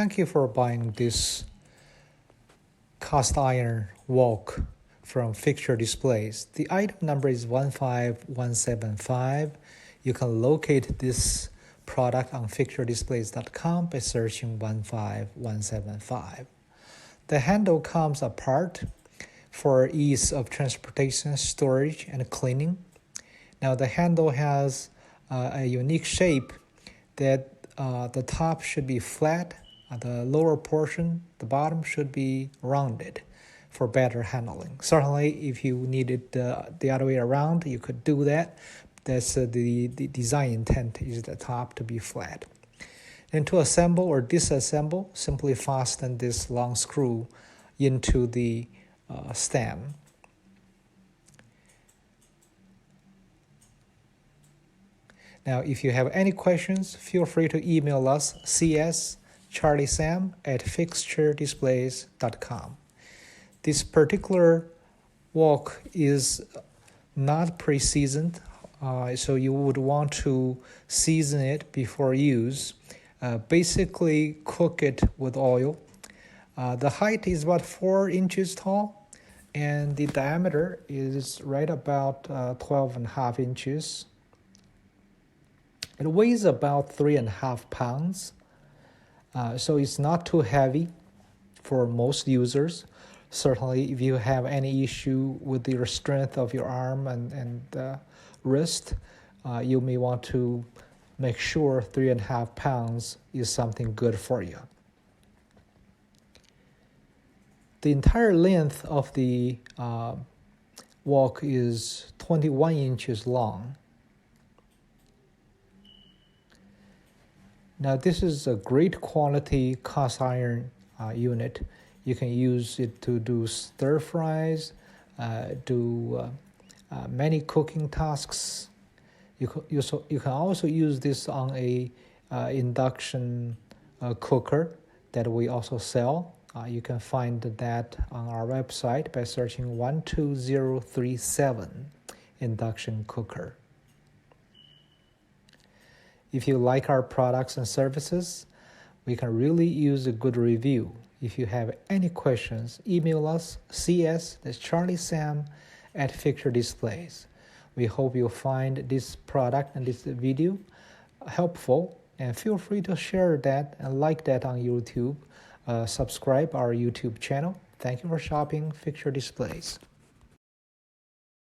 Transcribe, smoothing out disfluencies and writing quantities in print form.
Thank you for buying this cast iron wok from FixtureDisplays. The item number is 15175. You can locate this product on FixtureDisplays.com by searching 15175. The handle comes apart for ease of transportation, storage, and cleaning. Now the handle has a unique shape that the top should be flat, the lower portion, the bottom should be rounded for better handling. Certainly, if you needed the other way around, you could do that. That's the design intent is the top to be flat. And to assemble or disassemble, simply fasten this long screw into the stem. Now, if you have any questions, feel free to email us cscharliesam@fixturedisplays.com. This particular wok is not pre-seasoned, so you would want to season it before use. Basically, cook it with oil. The height is about 4 inches tall, and the diameter is right about 12.5 inches. It weighs about 3.5 pounds, so it's not too heavy for most users. Certainly, if you have any issue with the strength of your arm and wrist, you may want to make sure 3.5 pounds is something good for you. The entire length of the wok is 21 inches long. Now this is a great quality cast iron unit. You can use it to do stir fries, do many cooking tasks. You can also use this on a induction cooker that we also sell. You can find that on our website by searching 12037 induction cooker. If you like our products and services, we can really use a good review. If you have any questions, email us cs@charliesam@FixtureDisplays. We hope you'll find this product and this video helpful, and feel free to share that and like that on YouTube. Subscribe our YouTube channel. Thank you for shopping FixtureDisplays.